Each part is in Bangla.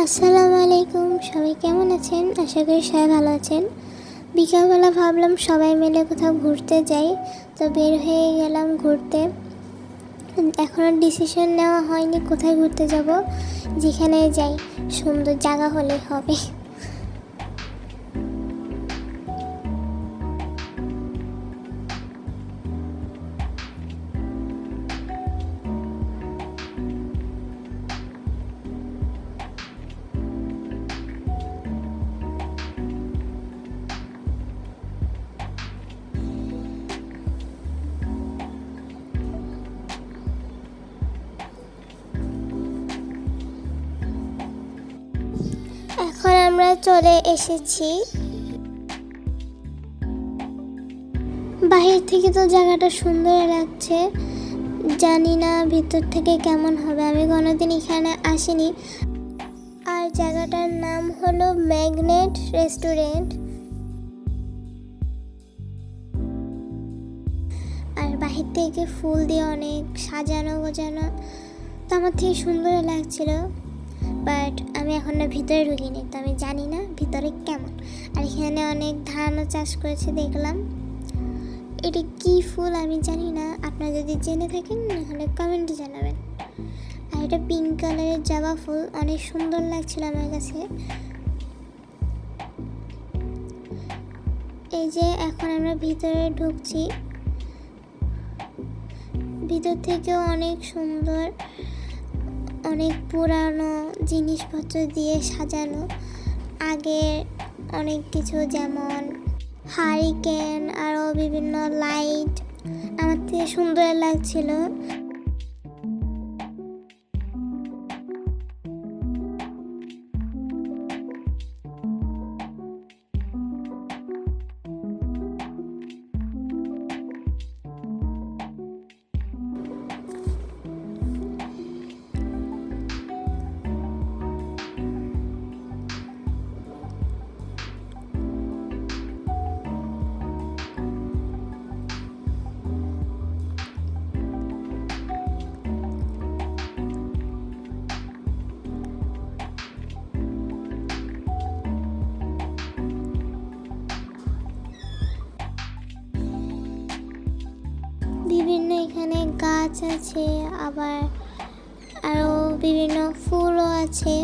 আসসালামু আলাইকুম, সবাই কেমন আছেন? আশা করি সবাই ভালো আছেন। বিকালবেলা ভাবলাম সবাই মিলে কোথাও ঘুরতে যাই, তো বের হয়ে গেলাম ঘুরতে। এখনও ডিসিশন নেওয়া হয়নি কোথায় ঘুরতে যাব। যেখানে যাই সুন্দর জায়গা হলেই হবে। এখন আমরা চলে এসেছি। বাহির থেকে তো জায়গাটা সুন্দর লাগছে, জানি না ভিতর থেকে কেমন হবে। আমি কোনোদিন এখানে আসিনি। আর জায়গাটার নাম হলো ম্যাগনেট রেস্টুরেন্ট। আর বাহির থেকে ফুল দিয়ে অনেক সাজানো গোজানো, তো আমার থেকে সুন্দর লাগছিল। বাট আমি এখন না ভিতরে ঢুকিনি, তো আমি জানি না ভিতরে কেমন। আর এখানে অনেক ধানও চাষ করেছে দেখলাম। এটা কি ফুল আমি জানি না, আপনারা যদি জেনে থাকেন তাহলে কমেন্টে জানাবেন। আর এটা পিঙ্ক কালারের জবা ফুল, অনেক সুন্দর লাগছিল আমার কাছে। এই যে এখন আমরা ভিতরে ঢুকছি, ভিতর থেকেও অনেক সুন্দর, অনেক পুরানো জিনিসপত্র দিয়ে সাজানো। আগের অনেক কিছু, যেমন হারিকেন, আরও বিভিন্ন লাইট, আমার থেকে সুন্দর লাগছিল। বিভিন্ন এখানে গাছ আছে, আবার আরও বিভিন্ন ফুলও আছে।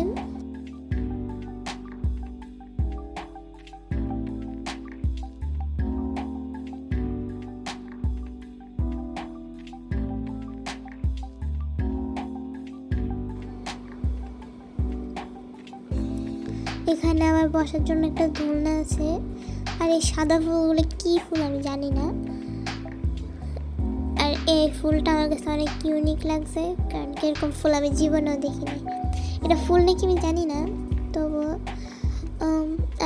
এখানে আবার বসার জন্য একটা দোলনা আছে। আর এই সাদা ফুলগুলো কি ফুল আমি জানি না। আর এই ফুলটা আমার কাছে অনেক ইউনিক লাগছে, কারণ এরকম ফুল আমি জীবনেও দেখিনি। এটা ফুল নাকি আমি জানি না, তবু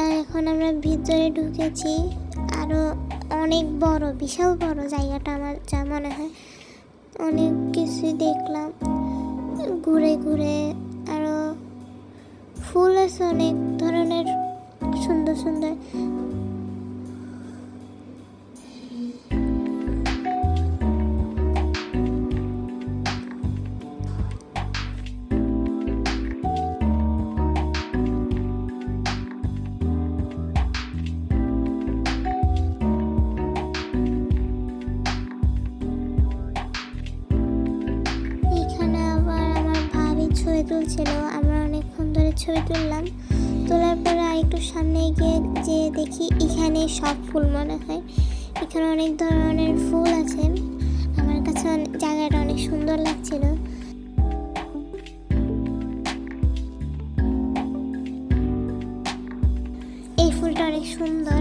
আর এখন আমরা ভিতরে ঢুকেছি। আরও অনেক বড়, বিশাল বড় জায়গাটা, আমার যা মনে হয়। অনেক কিছু দেখলাম ঘুরে ঘুরে। আরও ফুল আছে অনেক ধরনের, সুন্দর সুন্দর। এখানে আবার আমার ভাবি ছবি তুলছিল, আমরা অনেকক্ষণ ধরে ছবি তুললাম। তোলার পরে আরেকটু সামনে গিয়ে যে দেখি এখানে সব ফুল মনে হয়। এখানে অনেক ধরনের ফুল আছে, আমার কাছে জায়গাটা অনেক সুন্দর লাগছিল। এই ফুলটা অনেক সুন্দর।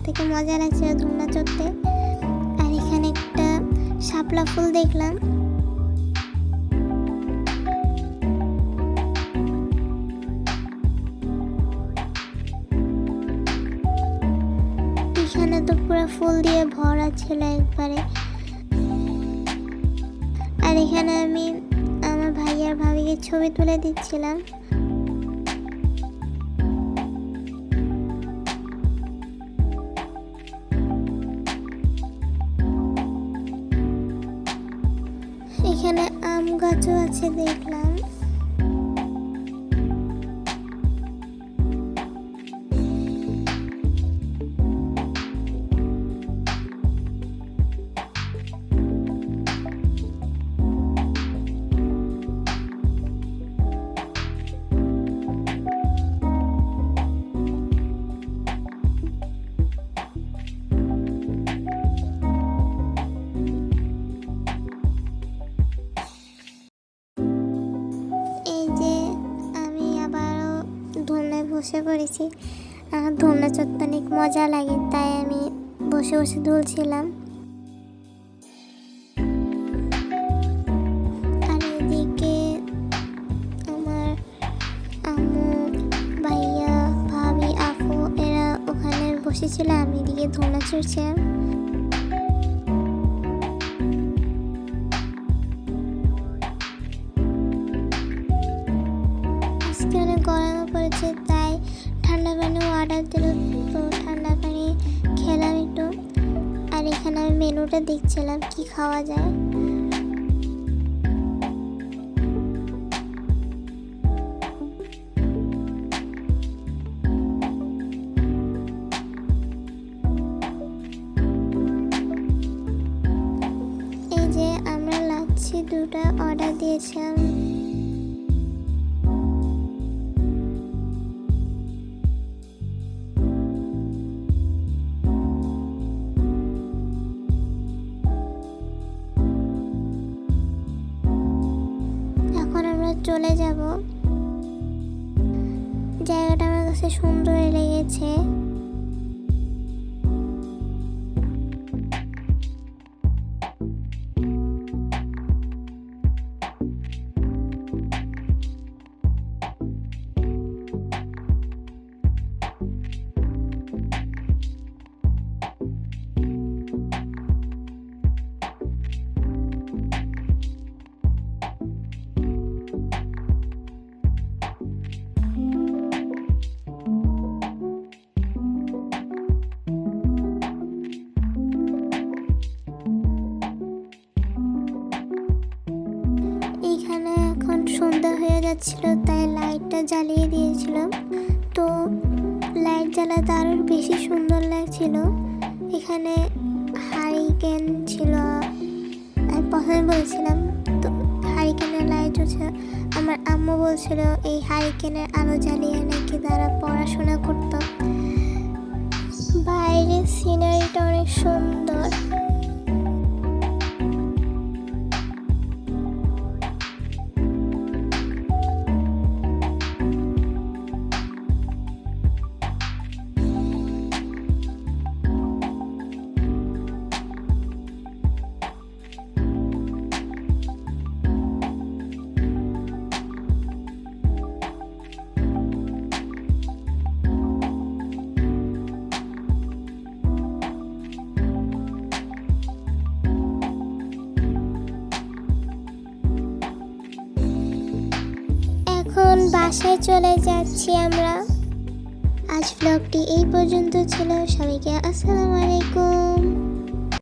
থেকে মজা লাগছিল ধুমনা চড়তে। আর এখানে একটা শাপলা ফুল দেখলাম। এখানে তো পুরো ফুল দিয়ে ভরা ছিল একবারে। আর এখানে আমি আমার ভাই আর ভাবিকে ছবি তুলে দিচ্ছিলাম। এখানে আম গাছও আছে দেখলাম। বসে পড়েছি। আমার ধুমনা চড়তে অনেক মজা লাগে, তাই আমি বসে বসে দুলছিলাম। আর এদিকে আমার আম্মু, ভাইয়া, ভাবি, আপু এরা ওখানে বসেছিল, আমি এদিকে ধুমনা চড়ছিলাম। আজকে অনেক গরমও পড়েছে, তাই ঠান্ডা পানি অর্ডার দিল, তো ঠান্ডা পানি খেলাম একটু। আর এখানে আমি মেনুটা দেখছিলাম কি খাওয়া যায়। এই যে আমরা লাচ্ছি 2টা অর্ডার দিয়েছিলাম। চলে যাব। জায়গাটা আমার কাছে সুন্দর লেগেছে। সন্ধ্যা হয়ে যাচ্ছিল, তাই লাইটটা জ্বালিয়ে দিয়েছিল। তো লাইট জ্বালাতে আরও বেশি সুন্দর লাগছিল। এখানে হারিকেন ছিল, আমি প্রথমে বলছিলাম তো হারিকেনের লাইট হচ্ছে। আমার আম্মু বলছিল এই হারিকেনের আলো জ্বালিয়ে নাকি তারা পড়াশোনা করত। বাইরের সিনারিটা অনেক সুন্দর। এখন বাসায় চলে যাচ্ছি আমরা। আজ ব্লগটি এই পর্যন্ত ছিল। সবাইকে আসসালামু আলাইকুম।